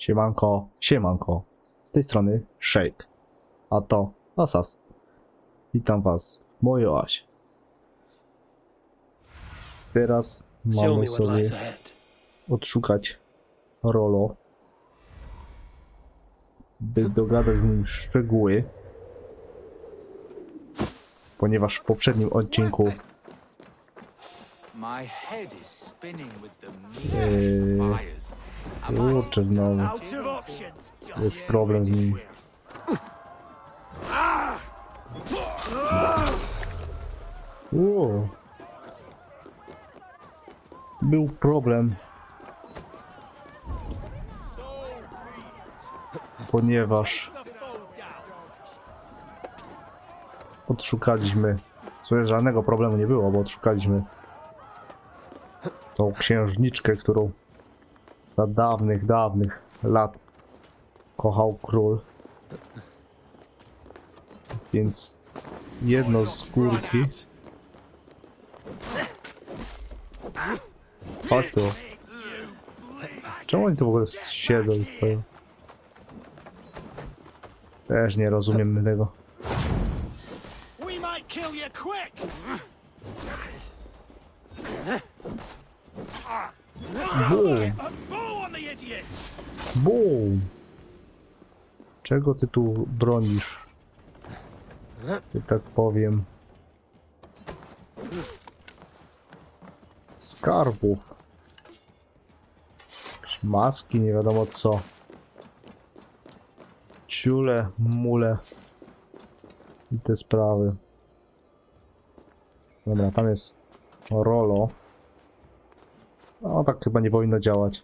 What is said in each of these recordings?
Siemanko, siemanko. Z tej strony Shake. A to Asas. Witam was w mojej oazie. Teraz mamy sobie odszukać Rolo, by dogadać z nim szczegóły, ponieważ w poprzednim odcinku kurczę, znowu jest problem z nim. Był problem, ponieważ odszukaliśmy, żadnego problemu nie było, bo odszukaliśmy tą księżniczkę, którą za dawnych lat kochał król. Więc jedno z górki. Chodź tu. Czemu oni tu w ogóle siedzą i stoją? Też nie rozumiem tego. Boom! Boom! Czego ty tu bronisz? Że tak powiem. Skarbów. Jakieś maski, nie wiadomo co. Ciule, mule. I te sprawy. Dobra, tam jest Rolo. No tak chyba nie powinno działać.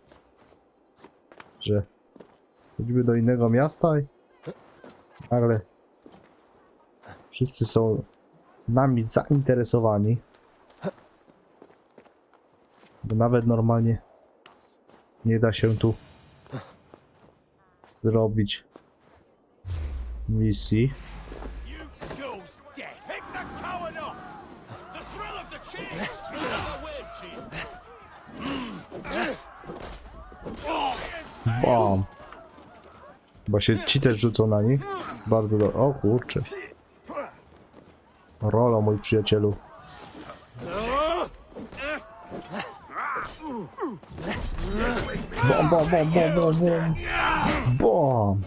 Że choćby do innego miasta i nagle wszyscy są nami zainteresowani. Bo nawet normalnie nie da się tu zrobić misji. Bam! Bo się ci też rzucą na nich. Bardzo do... O kurczę. Rolo, mój przyjacielu. Bam, bam, bam, bam, bam, bam. Bam!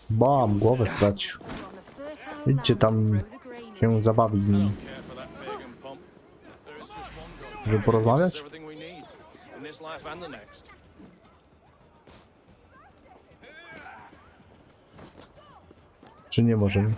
Bam, głowę stracił. Idźcie tam się zabawić z nim. Żeby porozmawiać? Czy nie możemy?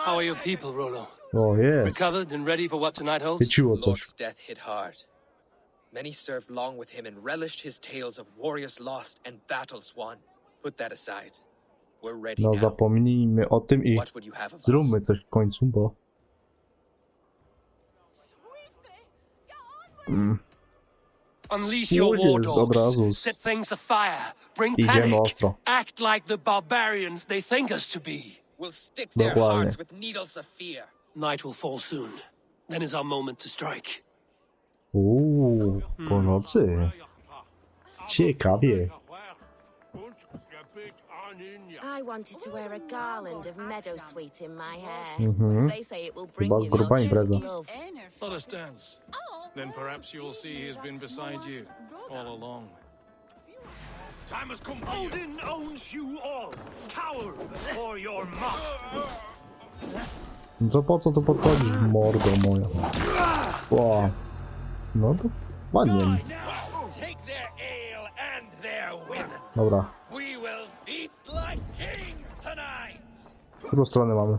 How are your people, Rolo? O, jest. Recovered and ready for what tonight holds? Chyciło coś. Lord's death hit hard. Many served long with him and relished his tales of warriors lost and battles won. Put that aside. We're ready No now. zapomnijmy o tym i What would you have of us? zróbmy coś w końcu, bo... Unleash your war Spójrz od razu dogs. Set things afire. Bring idziemy panic. ostro. Act like the barbarians they think us to be. We'll stick their Dokładnie. hearts with needles of fear. Night will fall soon. Then is our moment to strike. Po nocy. Ciekawie. I wanted to wear a garland of meadowsweet in my hair. They say it will bring Chyba you gruba much impreza. love. Let us dance. Then perhaps you'll see he's been beside you all along. Time has come for Odin owns you all. Cower before your master. Co po co tu podchodzisz, mordo moja? Wow. No to ładnie. Take their ale and their women. Dobra. We will feast like kings tonight. Którą stronę mamy?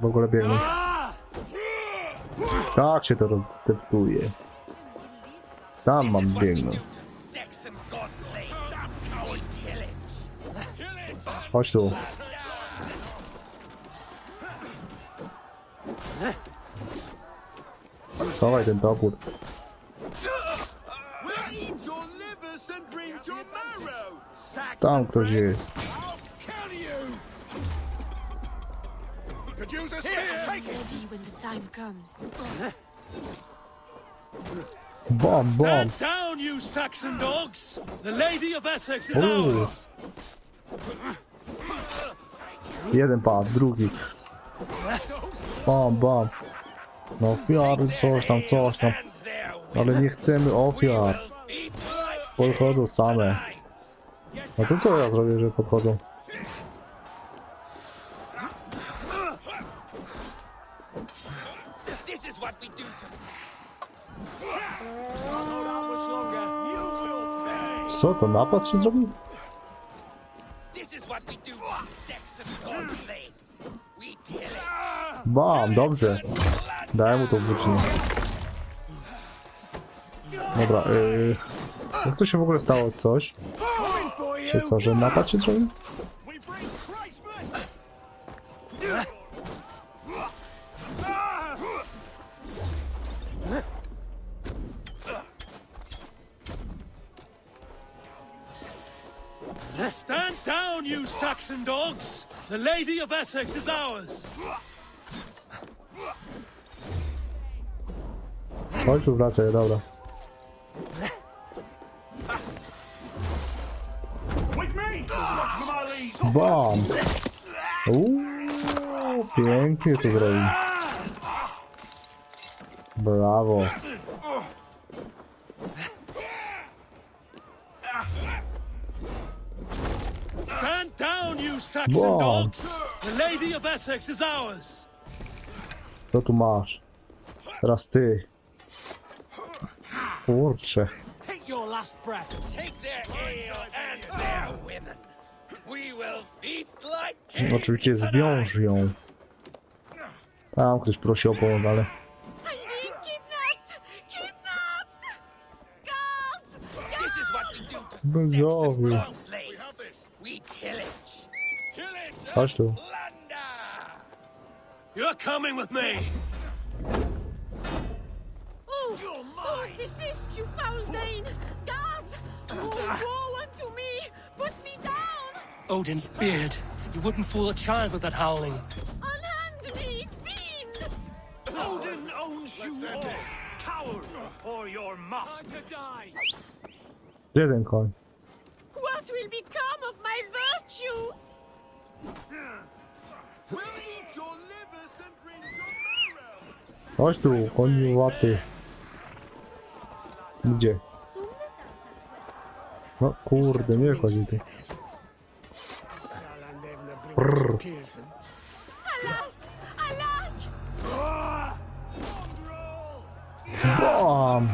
W ogóle biegną. Tak się to rozdeptuje. Tam mam biegnąć. Sex and God slaves. Coward pillage. Chodź tu. Schowaj ten topór. us and drink your marrow. Tam ktoś jest. Could use a spear. Ready when the time comes. Bom, bom. Stand down, you Saxon dogs! The Lady of Essex is ours! Jeden padł, drugi. Bom, bom. No ofiary, coś tam. Ale nie chcemy ofiar. Podchodzą same. No to co ja zrobię, że podchodzą? This is what we do to Co to, napad się zrobił? This is what we do to sex and gold slaves. We pillage. Bam, dobrze. Dałem mu tą włócznię. Dobra, jak to się w ogóle stało? Coś? Czy co, że napad się zrobił? We bring Christmas. Stand down, you Saxon dogs! The Lady of Essex is ours! Chodź tu, wracaj, dobra. With me. Come Bam! Pięknie to zrobił. Brawo. Stand down, you Saxon Wow. dogs! The Lady of Essex is ours! Co tu masz? Teraz ty. Kurczę. Take your last breath! Take their ale and their women. We will feast like kings. Oczywiście zwiąż ją. Tam ktoś prosi o pomoc, ale... I'm being kidnapped! Kidnapped! Guards! This is what we do to Bez sex and głowy. gold slaves. We pillage. Pillage Chodź tu. and plunder. You're coming with me! Oh, desist, you foul Dane! Guards! Woe unto me! Put me down! Odin's beard. You wouldn't fool a child with that howling. Unhand me, fiend! Odin owns you all. Coward or your must. Jeden koń. What will become of my virtue? We'll eat your livers and drink your marrow. Chodź tu, koniu łapy. Gdzie? No kurde, nie chodzi tu. Brrr. Alas! Alack! Bam!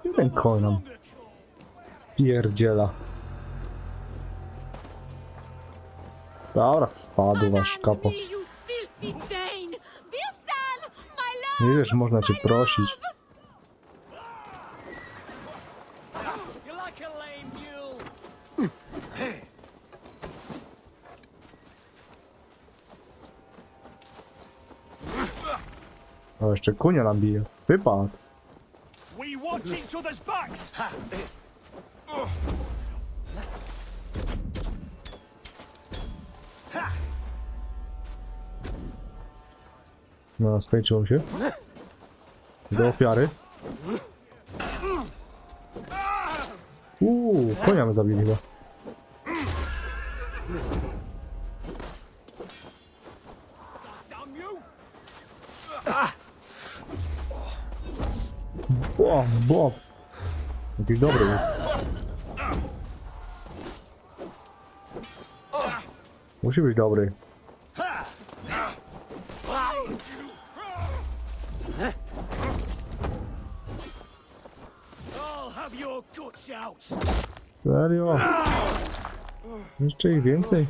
Jeden koń nam spierdziela. Dobra, spadł wasz kapo. Me, you filthy Dane! Bistan! My love! Nie wiesz, można cię prosić. You're like a lame mule! O, jeszcze kunia nam bije. Wypadł. We watch each other's backs. No, skończyło się. Do ofiary. Konia my zabili chyba. Damn you. Bom. Jakiś dobry jest. Musi być dobry. I'll have your guts out. Serio? Jeszcze ich więcej?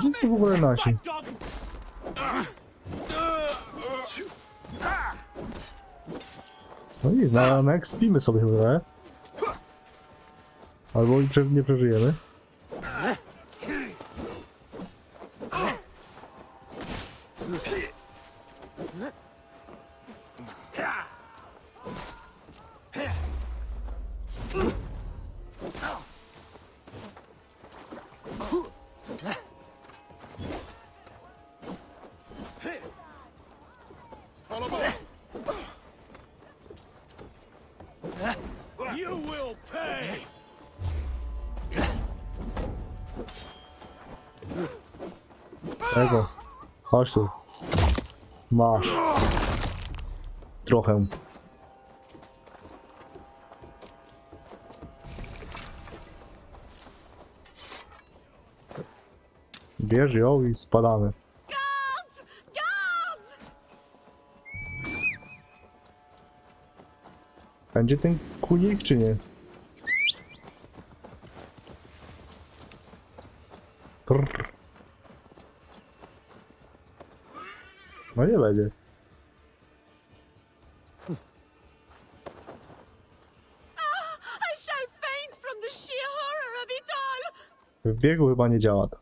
Gdzie są w ogóle nasi? Dog. No nic, na ekspimy sobie chyba, nie? Albo i nie przeżyjemy. You will pay! Tego. Chodź tu. Masz. Trochę. Bierz ją i spadamy. Guards! Guards! Będzie ten kunik czy nie? Prr. No nie będzie. I shall faint from the sheer horror of it all! W biegu chyba nie działa to.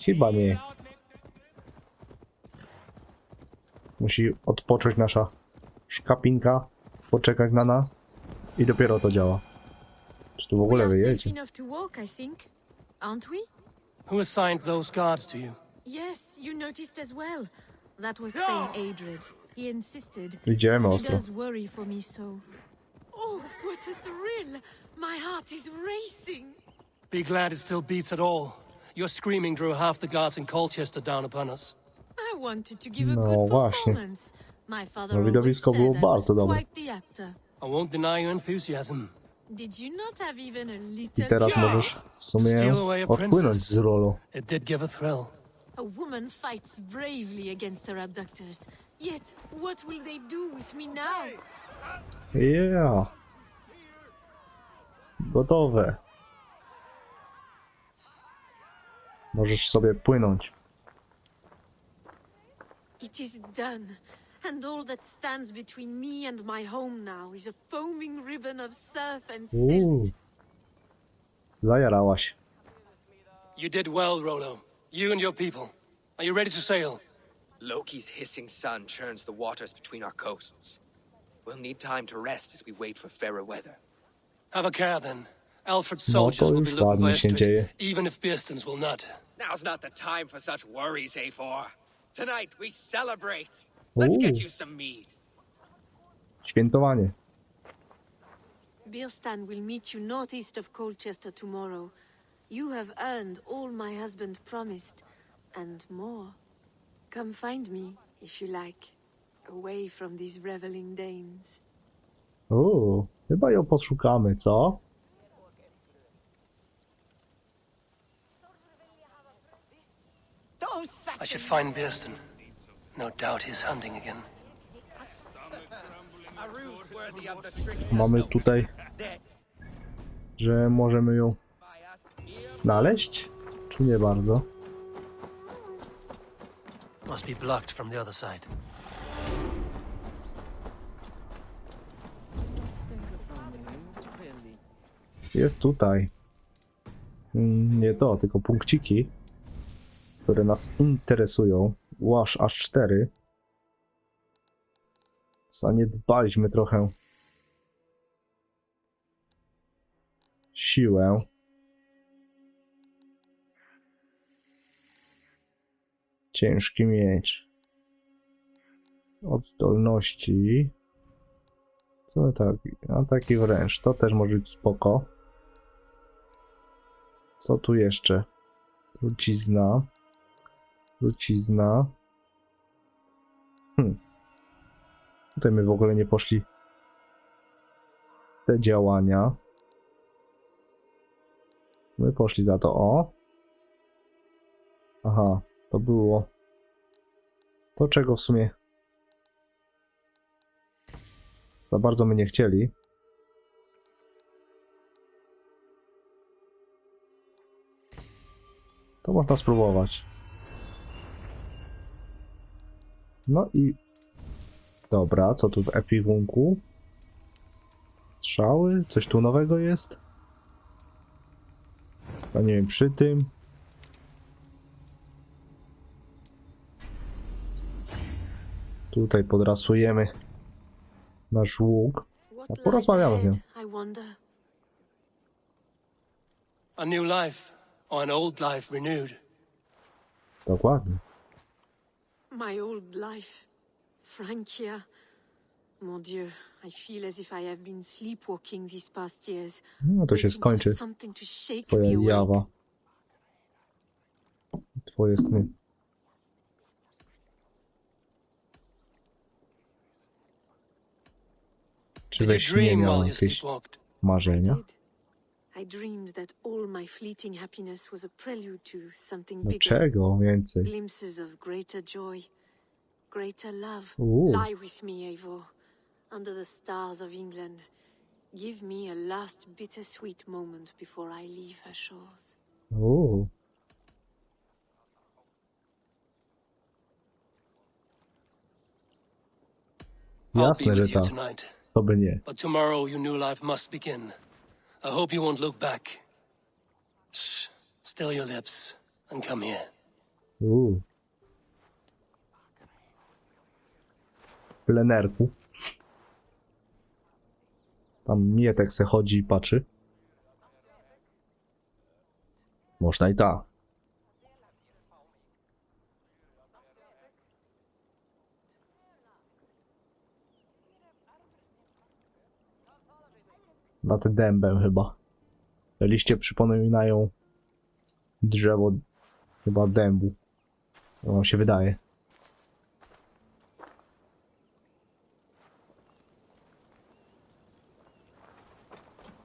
Chyba nie. Musi odpocząć nasza szkapinka, poczekać na nas i dopiero to działa. Czy tu w We ogóle are safe wyjedzie? enough to walk, I think. Aren't we? Who assigned those guards to you? Yes, you noticed as well. That was Thane Adred. He insisted. Idziemy He ostro. does worry for me so. Oh, what a thrill! My heart is racing. Be glad it still beats at all. Your screaming drew half the guards in Colchester down upon us. I wanted to give a No good właśnie. performance. My father No, always widowisko było said I was bardzo dobre. quite the actor. I won't deny your enthusiasm. Did you not have even a I little teraz joy? możesz w sumie Steal away a odpłynąć princess. z Rolo. It did give a thrill. A woman fights bravely against her abductors. Yet, what will they do with me now? Yeah. Gotowe. Możesz sobie płynąć. It is done. And all that stands between me and my home now is a foaming ribbon of surf and silt. Zajarałaś. You did well, Rolo. You and your people. Are you ready to sail? Loki's hissing sun churns the waters between our coasts. We'll need time to rest as we wait for fairer weather. Have a care then. Alfred's No soldiers to will be już looking for ładnie się Estrid, dzieje. even if Bearstons will not. Now's not the time for such worries, A4. Tonight we celebrate. Let's get you some mead. Świętowanie. Birstan will meet you northeast of Colchester tomorrow. You have earned all my husband promised, and more. Come find me, if you like, away from these reveling Danes. Chyba ją poszukamy, co? I should find Bearston. No doubt he's hunting again. A ruse worthy of the tricks Mamy tutaj, że możemy ją by us. znaleźć? Czy nie bardzo? Must be blocked from the other side. Jest tutaj. Nie to, tylko punkciki, które nas interesują. Łaż aż 4. Zaniedbaliśmy trochę siłę. Ciężki miecz. Od zdolności. Co tak? A taki wręcz. To też może być spoko. Co tu jeszcze? Trucizna. Trucizna. Tutaj my w ogóle nie poszli te działania. My poszli za to. O! Aha, to było to, czego w sumie za bardzo my nie chcieli. To można spróbować. No i dobra, co tu w epiwunku? Strzały? Coś tu nowego jest? Staniemy przy tym. Tutaj podrasujemy nasz łuk. What A lies porozmawiamy z nią. ahead, I wonder. A new life, or an old life renewed. Dokładnie. My old life. Francia. Mon Dieu, I feel as if I have been sleepwalking these past years. No to się waiting for skończy. something to shake Twoja me awake. jawa. Twoje sny. Czy Did we you śnie dream miała while you jakieś sleepwalked? marzenia? Did. I dreamed that all my fleeting happiness was a prelude to something Do bigger. czego więcej? Glimpses of greater joy, greater love. Ooh. Lie with me, Eivor, under the stars of England. Give me a last bittersweet moment before I leave her shores. Uuu. I'll be Jasne, że with you tak. tonight. To by nie. But tomorrow your new life must begin. I hope you won't look back. Shh. Still your lips and come here. Uuu. Plenerku. Tam Mietek se chodzi i patrzy. Można i tak. Nad dębem chyba. Te liście przypominają drzewo chyba dębu. To wam się wydaje.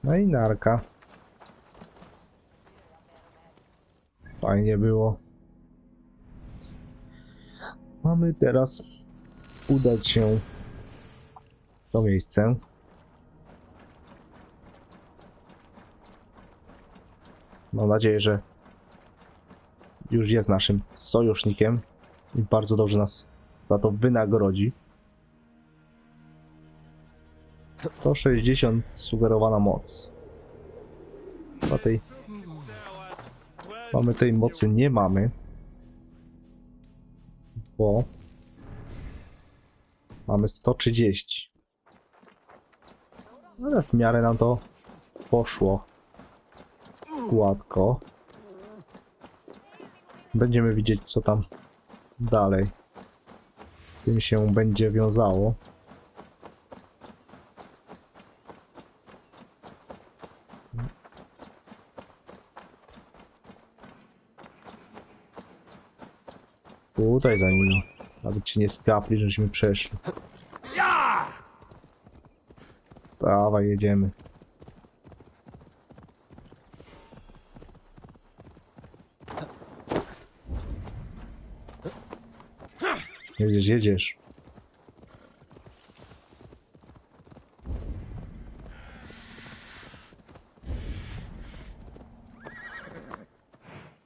No i narka. Fajnie było. Mamy teraz udać się w to miejsce. Mam nadzieję, że już jest naszym sojusznikiem i bardzo dobrze nas za to wynagrodzi. 160 sugerowana moc. Mamy tej mocy nie mamy, bo mamy 130. Ale w miarę nam to poszło gładko. Będziemy widzieć, co tam dalej z tym się będzie wiązało. Tutaj za nimi, aby ci nie skapli, żeśmy przeszli. Dawaj, jedziemy. Jedziesz, jedziesz.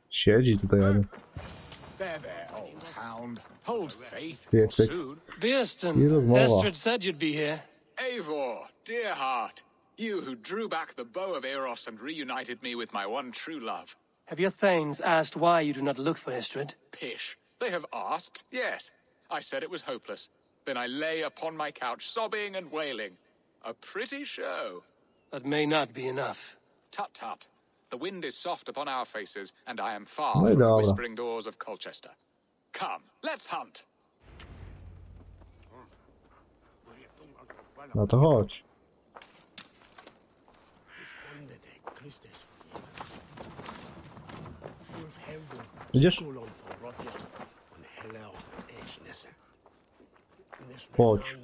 Siedzi tutaj, ale There, there, old hound. Hold faith. piesek. Soon. Beeston, I rozmowa. Estrid said you'd be here. Eivor, dear heart, you who drew back the bow of Eros and reunited me with my one true love. Have your thanes asked why you do not look for Estrid? Pish. They have asked, yes. I said it was hopeless. Then I lay upon my couch, sobbing and wailing. A pretty show. That may not be enough. Tut tut. The wind is soft upon our faces, and I am far No i from the dobra. whispering doors of Colchester. Come, let's hunt. No to chodź. Idziesz? Chodź.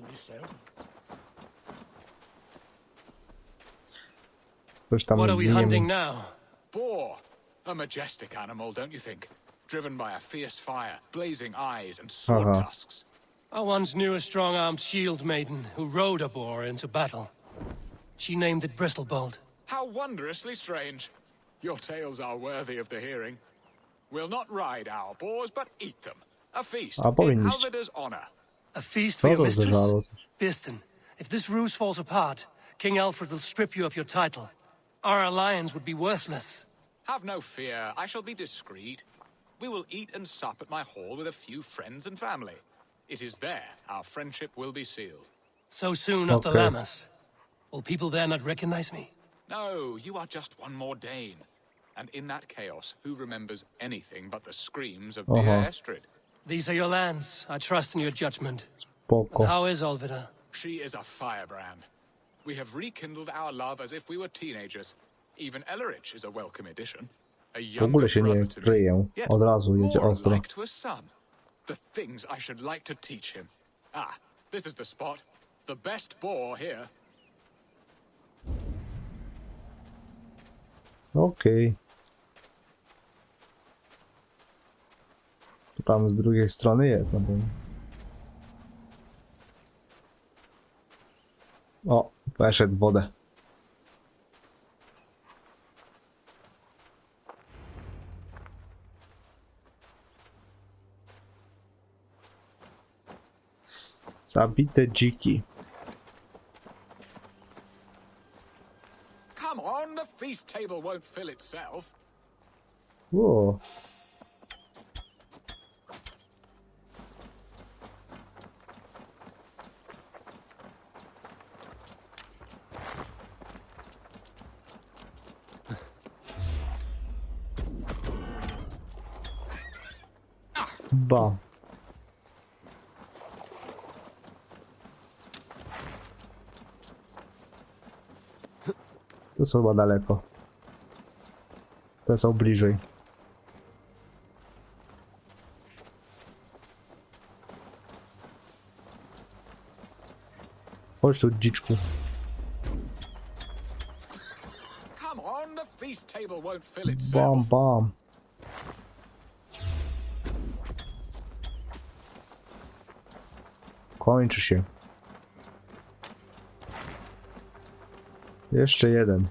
Coś tam What are we zjemy. hunting now? Boar. A majestic animal, don't you think? Driven by a fierce fire, blazing eyes, and sword Uh-huh. tusks. I once knew a strong-armed shield maiden who rode a boar into battle. She named it Bristolbolt. How wondrously strange. Your tales are worthy of the hearing. We'll not ride our boars, but eat them. A feast A in powinniście. Alvida's honor. A feast Co for your to mistress? zdarzało coś? Beeston, if this ruse falls apart, King Alfred will strip you of your title. Our alliance would be worthless. Have no fear, I shall be discreet. We will eat and sup at my hall with a few friends and family. It is there our friendship will be sealed. So soon after Okay. Lammas. Will people there not recognize me? No, you are just one more Dane. And in that chaos, who remembers anything but the screams of dear Estrid? These are your lands. I trust in your judgment. Spoko. How is Olvida? She is a firebrand. We have rekindled our love as if we were teenagers. Even Ellerich is a welcome addition. A W younger ogóle się nie brother to me. kryję. Yet Od razu jedzie more ostro. like to a son. The things I should like to teach him. Ah, this is the spot. The best boar here. Okej. To tam z drugiej strony jest na pewno. O, weszedł w wodę. Zabite dziki. Come on, the feast table won't fill itself. Ło. Ba. To są chyba daleko. Te są bliżej. Chodź tu, dziczku. Come on, the feast table won't fill itself. Bam, bam. Kończy się. Jeszcze jeden.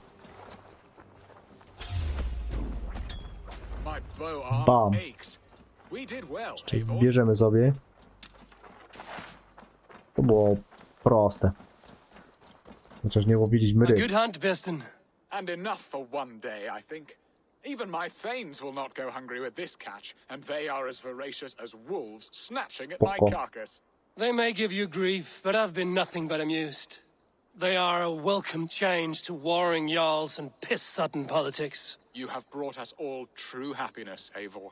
My bow arm Bam. aches. We did well, Czyli Eivor. bierzemy sobie. To było proste. Chociaż nie łobiliśmy A ryb. good hunt, Beston. And enough for one day, I think. Even my thanes will not go hungry with this catch, and they are as voracious as wolves snatching at my Spoko. carcass. They may give you grief, but I've been nothing but amused. They are a welcome change to warring jarls and piss-sudden politics. You have brought us all true happiness, Eivor.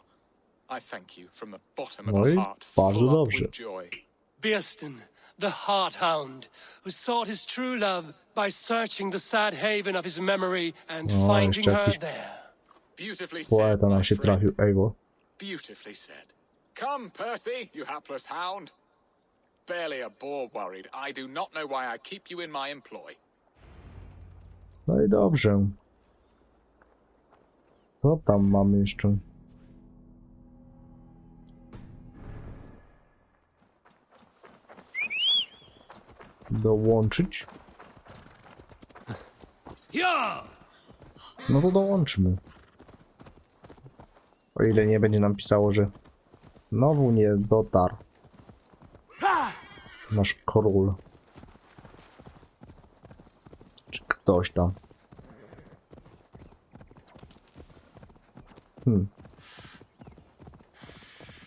I thank you from the bottom of No i the heart, bardzo full up dobrze. with joy. Beston, the Heart-Hound, who sought his true love by searching the sad haven of his memory and O, finding jeszcze her jakiś there. Beautifully said, poeta my nam się friend. trafił, Eivor. Beautifully said. Come, Percy, you hapless hound. Barely a boar worried. I do not know why I keep you in my employ. No i dobrze. Co tam mamy jeszcze? Dołączyć? Ja! No to dołączmy. O ile nie będzie nam pisało, że znowu nie dotarł nasz król. Czy ktoś tam.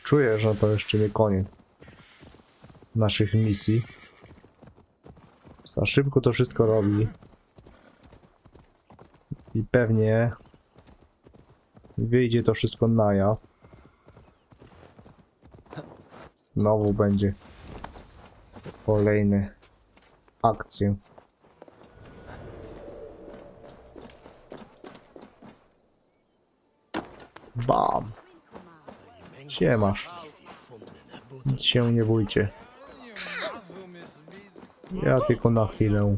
Czuję, że to jeszcze nie koniec naszych misji. Za szybko to wszystko robi. I pewnie wyjdzie to wszystko na jaw. Znowu będzie kolejne akcje. Bam! Siemasz. Nic się nie bójcie. Ja tylko na chwilę.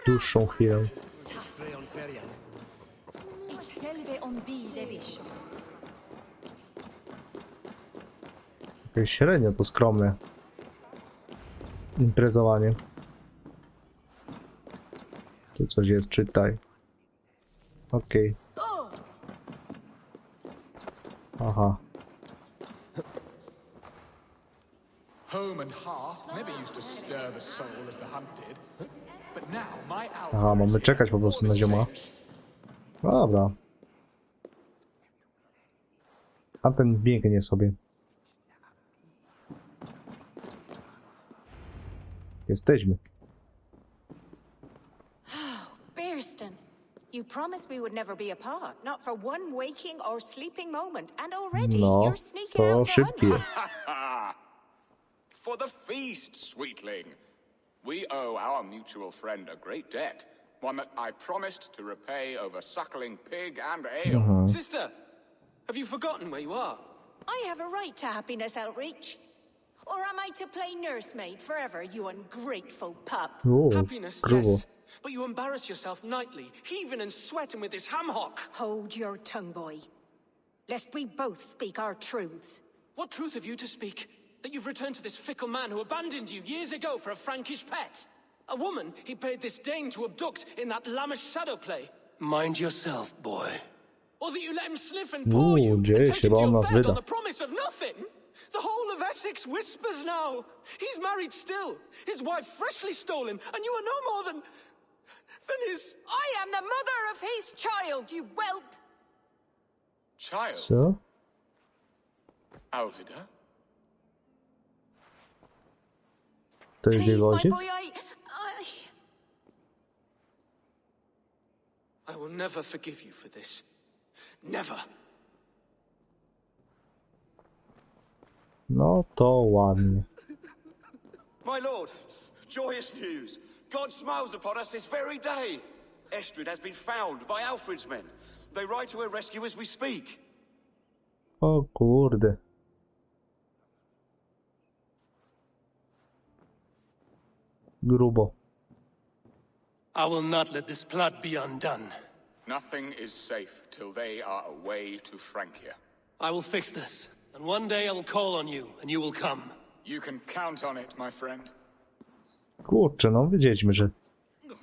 Dłuższą chwilę. Jakieś średnio to skromne imprezowanie. Tu coś jest, czytaj. Okej. Aha. Home and hearth never used to stir the soul as the hunt did. But now my Aha, mamy czekać po prostu na zioma. No dobra. A ten biegnie sobie. Jesteśmy. Bearston, you promised we would never be apart, not for one waking or sleeping moment, and already No, you're sneaking to out to szybki unlock. jest. For the feast, sweetling. We owe our mutual friend a great debt, one that I promised to repay over suckling pig and ale. Sister, have you forgotten where you are? I have a right to happiness outreach. Or am I to play nursemaid forever, you ungrateful pup? O, Happiness, grubo. yes. But you embarrass yourself nightly, heaving and sweating with this ham hock. Hold your tongue, boy. Lest we both speak our truths. What truth have you to speak? That you've returned to this fickle man who abandoned you years ago for a Frankish pet? A woman he paid this Dane to abduct in that lammish shadow play? Mind yourself, boy. Or that you let him sniff and paw you and dzieje take się, him bo to on your nas bed wyda. on the promise of nothing? The whole of Essex whispers now. He's married still, his wife freshly stolen, and you are no more than his... I am the mother of his child, you whelp! Child, Co? Alvida? To jest Please, jego my ojciec? boy, I will never forgive you for this. Never. No to ładnie. My lord, joyous news. God smiles upon us this very day. Estrid has been found by Alfred's men. They ride to her rescue as we speak. O kurde. Grubo. I will not let this plot be undone. Nothing is safe till they are away to Francia. I will fix this, and one day I will call on you, and you will come. You can count on it, my friend. Kurczę, no wiedzieliśmy, że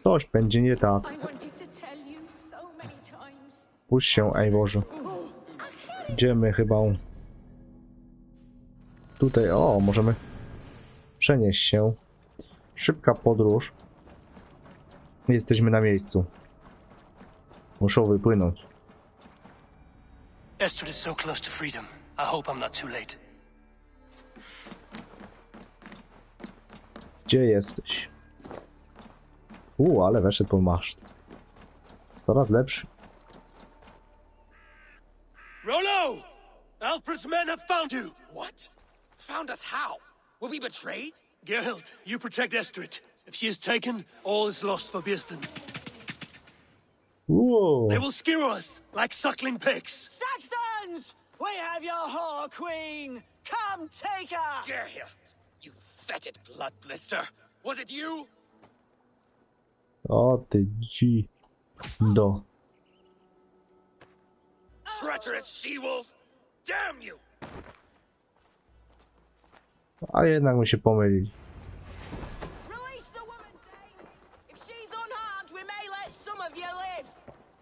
coś będzie nie tak. I wanted to tell you so many times. Puść się, ej Boże. Idziemy chyba. Tutaj, o, możemy przenieść się. Szybka podróż. Jesteśmy na miejscu. Muszą wypłynąć. Estrid is so close to freedom. I hope I'm not too late. Gdzie jesteś? Ale weszedł po maszt. Jest coraz lepszy. Rollo! Alfred's men have found you! What? Found us how? Were we betrayed? Geralt, you protect Estrid. If she is taken, all is lost for Bearston. They will skewer us like suckling pigs. Saxons! We have your whore queen! Come take her! Geralt, you fetid blood blister. Was it you? O ty do. Treacherous she-wolf! Damn you! A jednak my się pomylili. Release the woman, Dane! If she's unharmed, we may let some of you live!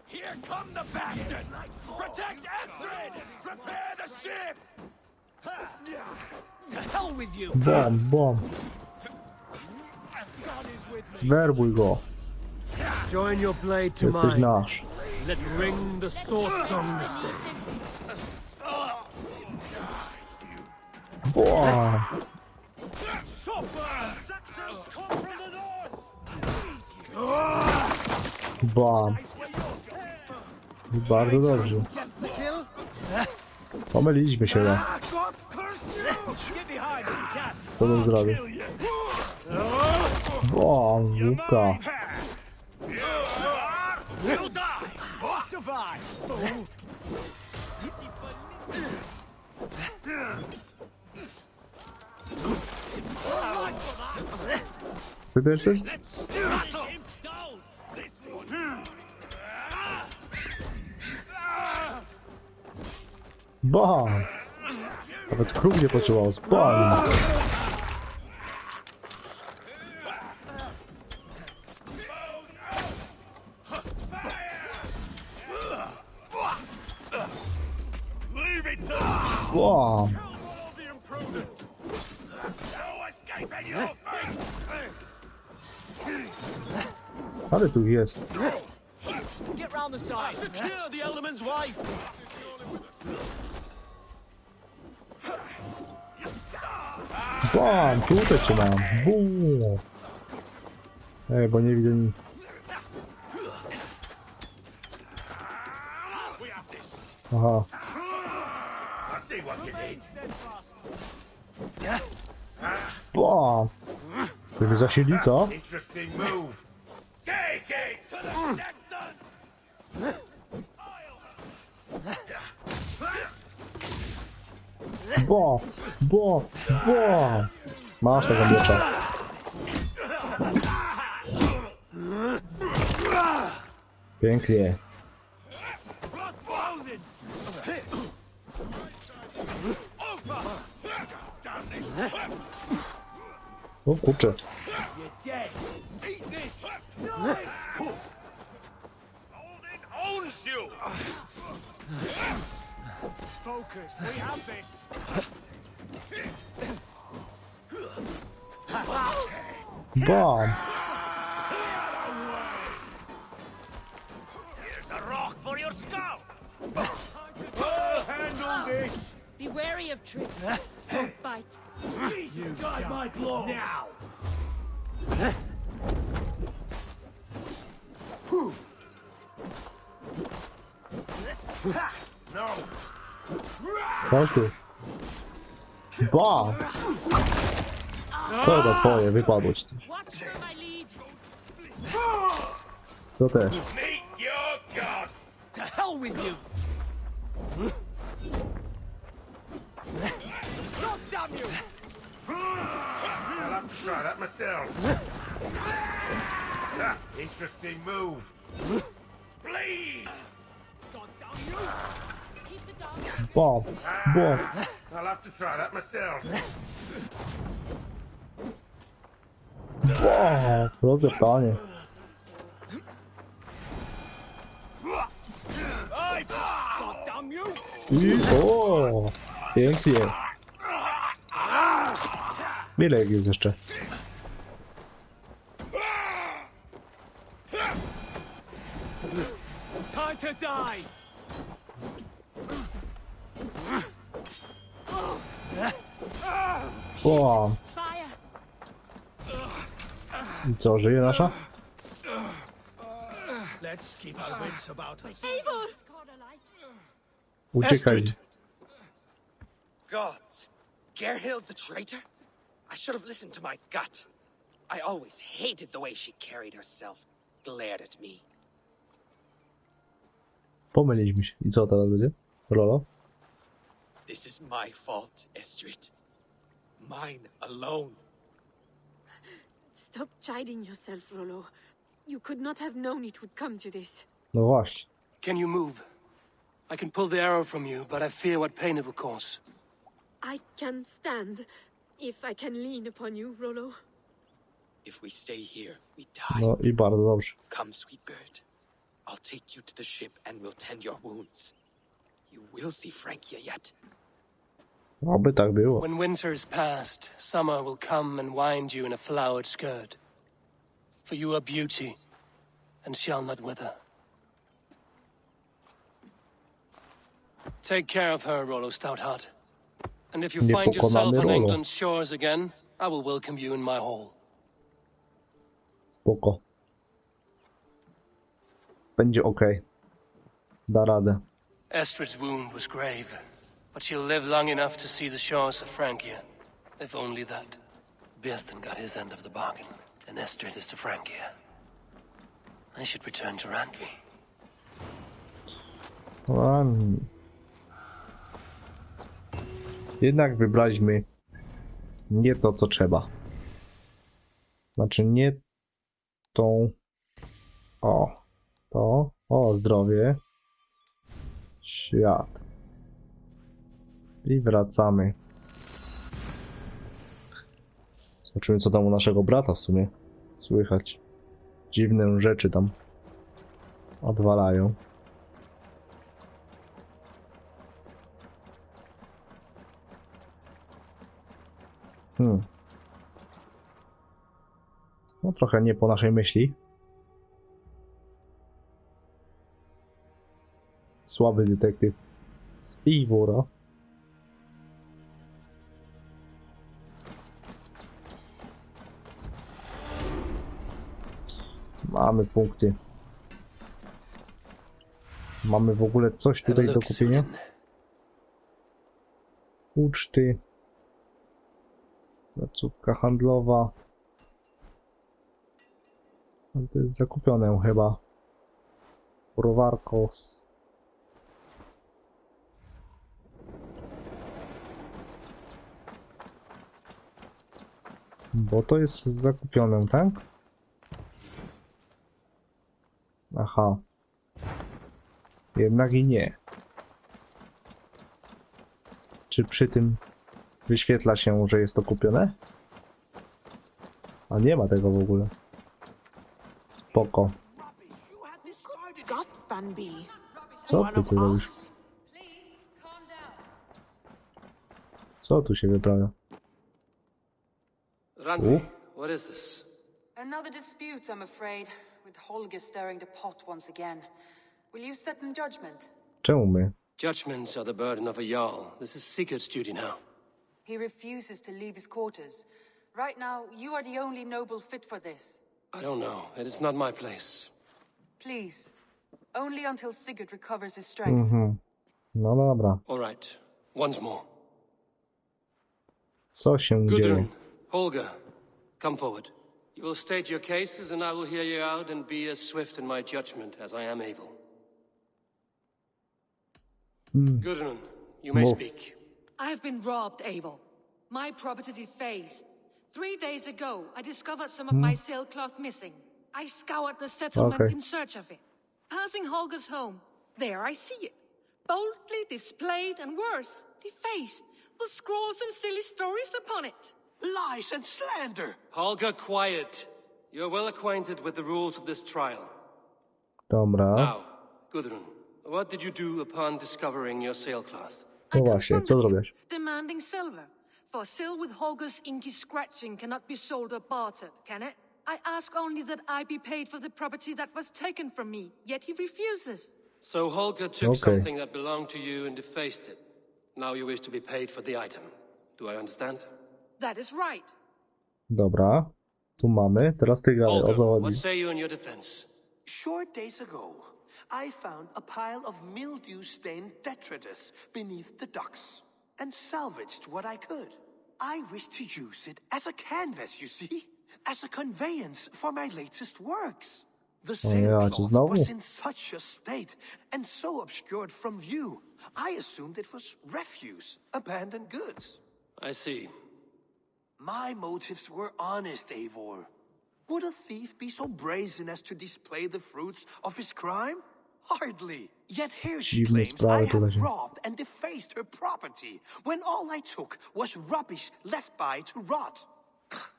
Here come the bastards! Protect Estrid! Prepare the ship! To hell with you! Bom, bom. Zwerbuj go. Join your blade to Jesteś mine. nasz. Let ring the sword song this day. Bom. Bam. Bardzo dobrze. Pomyliliśmy się. No. Co to zrobię? Bam, łupka. You'll die or survive. Wybierz coś? Bam! Nawet król nie potrzebował spalić. Bam! Ale tu jest. Get round the side! Secure the element's wife! Bam! Tutaj cię mam. Bum! Ej, bo nie widzę nic. Aha. Ba! To jest zasilica? Bo! Bo! Bo! Masz tego miecza. Pięknie. O kurczę. Focus, we have this. Bam! Here's a rock for your skull. Handle this. Be wary of tricks. Don't bite. You got my blow. Now. No. Chodź tu. Ba! To twoje, wypadło ci coś. Watch for my lead. To też. Meet your god. To hell with you. God damn you. I'll have to try that myself. Interesting move. Bleed! God damn you. Keep the dog. Bam! Bam! I'll have to try that myself. Bam! Rozdeptanie. God damn you. I o! Pięknie. Ile ich jest jeszcze? Time to die. Bam! Fire. I co, żyje nasza? Let's keep our wits about us. Eivor! Caught a light. Uciekaj. Gods! Gerhild the traitor? I should have listened to my gut. I always hated the way she carried herself, glared at me. Pomyliliśmy się. I co teraz będzie? Rolo? This is my fault, Estrid. Mine alone. Stop chiding yourself, Rollo. You could not have known it would come to this. No właśnie. Can you move? I can pull the arrow from you, but I fear what pain it will cause. I can stand if I can lean upon you, Rollo. If we stay here, we die. No i bardzo dobrze. Come, sweet bird. I'll take you to the ship and we'll tend your wounds. You will see Frankia yet. Oby tak było. When winter is past, summer will come and wind you in a flowered skirt. For you are beauty, and shall not wither. Take care of her, Rollo Stoutheart. And if you find yourself on Rollo. England's shores again, I will welcome you in my hall. Spoko. Będzie okej. Da radę. Estrid's wound was grave, but she'll live long enough to see the shores of Francia. If only that. Birsten got his end of the bargain, and Estrid is to Francia. I should return to Randvi. Jednak wybraliśmy nie to, co trzeba. Znaczy nie tą... O, to... O, zdrowie. Świat. I wracamy. Zobaczymy, co tam u naszego brata w sumie słychać. Dziwne rzeczy tam odwalają. No trochę nie po naszej myśli. Słaby detektyw z Eivora. Mamy punkty. Mamy w ogóle coś tutaj do kupienia? Uczty. Placówka handlowa. No to jest zakupione chyba. Browarkos. Bo to jest zakupione, tak? Aha. Jednak i nie. Czy przy tym wyświetla się, że jest to kupione? A nie ma tego w ogóle. Spoko. Co ty tu robisz? Co tu się wyprawia? Randvi, what is this? Another dispute, I'm afraid, with Holger stirring the pot once again. Will you set in judgment? Czemu my? Judgments are the burden of a Jarl. This is Sigurd's duty now. He refuses to leave his quarters. Right now, you are the only noble fit for this. I don't know. It is not my place. Please. Only until Sigurd recovers his strength. No dobra. All right. Once more. Co się dzieje? Gudrun, Holger, come forward. You will state your cases and I will hear you out and be as swift in my judgment as I am able. Gudrun, you may speak. I have been robbed, Abel. My property defaced. 3 days ago, I discovered some of my sailcloth missing. I scoured the settlement in search of it. Passing Holger's home, there I see it. Boldly displayed and worse, defaced, with scrawls and silly stories upon it. Lies and slander! Holger, quiet. You're well acquainted with the rules of this trial. Dobra. Now, Gudrun, what did you do upon discovering your sailcloth? No właśnie, co zrobiłeś? Demanding silver. For sil with Holger's inky scratching cannot be sold or bartered, can it? I ask only that I be paid for the property that was taken from me, yet he refuses. So Holger took something that belonged to you and defaced it. Now you wish to be paid for the item. Do I understand? That is right. Dobra. Tu mamy. Teraz ty gadaj, o co Holger, what chodzi? say you in your defense? Short days ago, I found a pile of mildew-stained detritus beneath the docks, and salvaged what I could. I wish to use it as a canvas, you see? As a conveyance for my latest works. The sailcloth was in such a state, and so obscured from view, I assumed it was refuse, abandoned goods. I see. My motives were honest, Eivor. Would a thief be so brazen as to display the fruits of his crime? Hardly. Yet here she claims I have robbed and defaced her property, when all I took was rubbish left by to rot.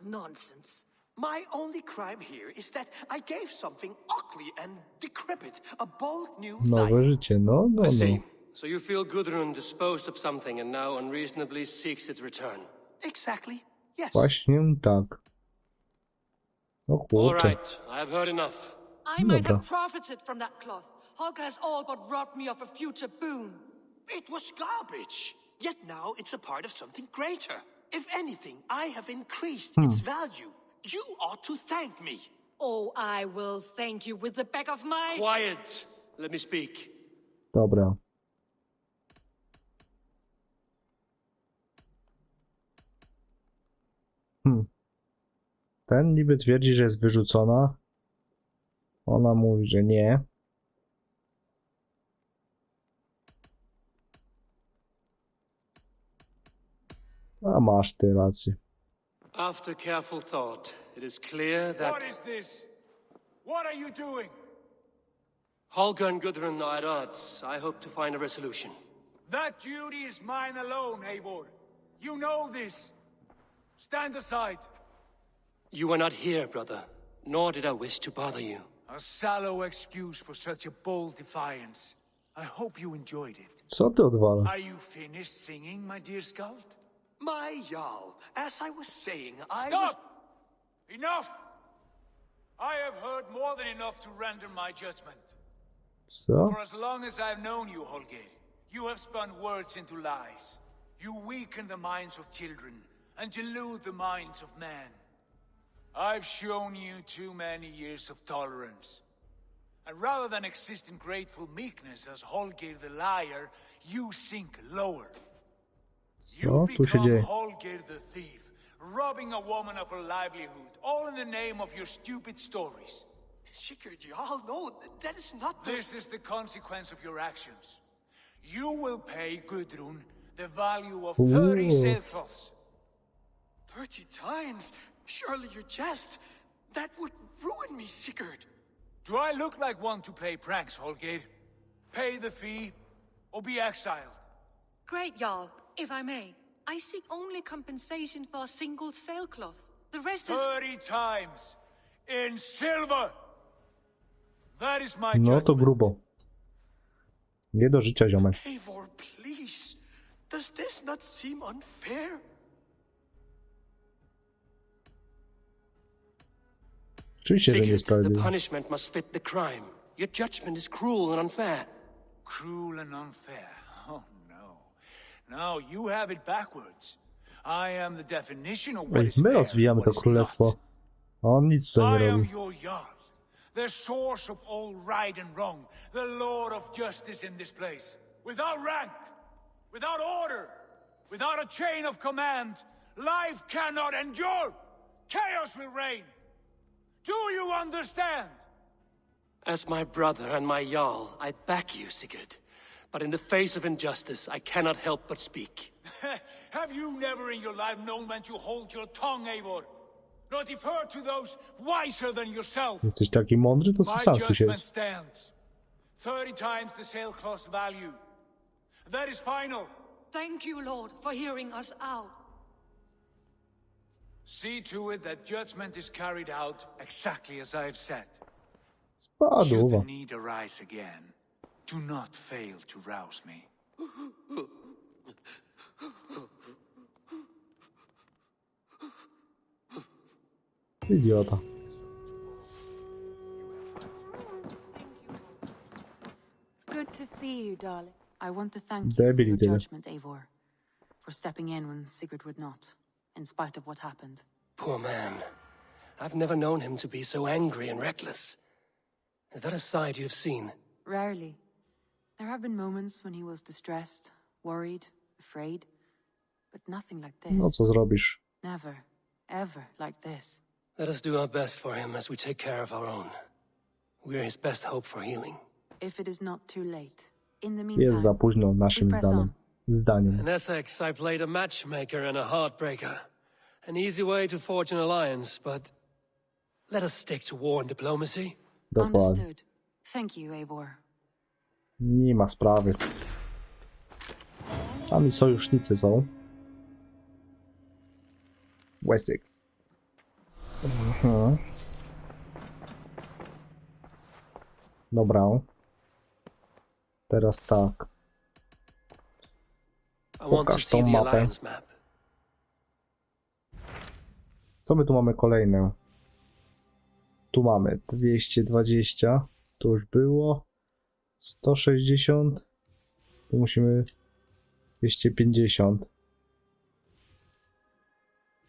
Nonsense. My only crime here is that I gave something ugly and decrepit a bold new life. Nowe życie, no. I see. So you feel Gudrun disposed of something and now unreasonably seeks its return. Exactly. Yes. Właśnie tak. O All kurczę. right, I have heard enough. I might have profited from that cloth. Holger has all but robbed me of a future boon. It was garbage. Yet now it's a part of something greater. If anything, I have increased its value. You ought to thank me. Oh, I will thank you with the back of my... Quiet! Let me speak. Dobra. Ten niby twierdzi, że jest wyrzucona. Ona mówi, że nie. A masz ty rację. After careful thought, it is clear that... What is this? What are you doing? Holger and Gudrun are at odds. I hope to find a resolution. That duty is mine alone, Eivor. You know this. Stand aside. You were not here, brother, nor did I wish to bother you. A sallow excuse for such a bold defiance. I hope you enjoyed it. Co ty odwala? Are you finished singing, my dear Skald? My Jarl, as I was saying, Stop! Enough! I have heard more than enough to render my judgment. Co? For as long as I've known you, Holger, you have spun words into lies. You weaken the minds of children and delude the minds of men. I've shown you too many years of tolerance. And rather than exist in grateful meekness as Holger the liar, you sink lower. Co tu się dzieje? Holger the thief, robbing a woman of her livelihood, all in the name of your stupid stories. Sigurd, you all know that is not the... This is the consequence of your actions. You will pay Gudrun the value of 30 sailcloths. 30 times? Surely you jest. That would ruin me, Sigurd. Do I look like one to play pranks, Holger? Pay the fee, or be exiled. Great, Jarl. If I may, I seek only compensation for a single sailcloth. The rest is... 30 times! In silver! That is my No to judgment. grubo. Nie do życia, ziomek. Eivor, please. Does this not seem unfair? Oczywiście, że The niesprawiedliwe. punishment must fit the crime. Your judgment is cruel and unfair. Cruel and unfair. Oh no. No, you have it backwards. I am the definition of what Ej, is my fair, rozwijamy to what is królestwo. not. A on nic tutaj nie I am robi. your Jarl, the source of all right and wrong, the lord of justice in this place. Without rank, without order, without a chain of command, life cannot endure. Chaos will reign. Do you understand? As my brother and my Jarl, I back you, Sigurd. But in the face of injustice, I cannot help but speak. Have you never in your life known when to hold your tongue, Eivor? Not defer to those wiser than yourself. Jesteś taki mądry, to My sam tu judgment siedź. stands. 30 times the sailcloth's value. That is final. Thank you, Lord, for hearing us out. See to it that judgment is carried out exactly as I have said. Spadł. Should the need arise again, do not fail to rouse me. Idiota. Good to see you, darling. I want to thank you Debil for your idiot. judgment, Eivor. For stepping in when Sigurd would not, in spite of what happened. Poor man. I've never known him to be so angry and reckless. Is that a side you've seen? Rarely. There have been moments when he was distressed, worried, afraid. But nothing like this. No co zrobisz? Never, ever like this. Let us do our best for him as we take care of our own. We're his best hope for healing. If it is not too late. In the Jest meantime, za późno, naszym we press zdaniem. Zdaniem. In Essex, I played a matchmaker and a heartbreaker. An easy way to forge an alliance, but let us stick to war and diplomacy. Dokładnie. Understood. Thank you, Eivor. Nie ma sprawy. Sami sojusznicy są. Wessex. Mhm. Dobra. Teraz tak. I want to Pokaż see tą the mapę. alliance map. Co my tu mamy kolejne? Tu mamy 220. To już było. 160. Tu musimy 250.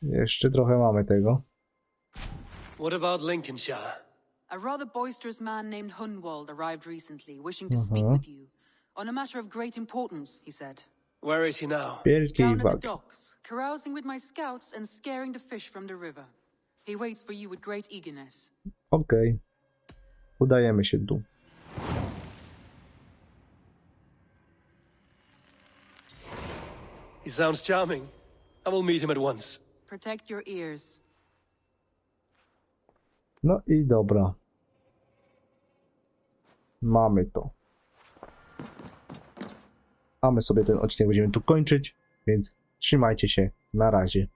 Jeszcze trochę mamy tego. What about Lincolnshire? A rather boisterous man named Hunwald arrived recently, wishing to speak with you. On a matter of great importance, he said. Where is he now? Wielkiej Down at the wagi. docks, carousing with my scouts and scaring the fish from the river. He waits for you with great eagerness. Okej. Udajemy się tu. He sounds charming. I will meet him at once. Protect your ears. No i dobra. Mamy to. A my sobie ten odcinek będziemy tu kończyć, więc trzymajcie się. Na razie.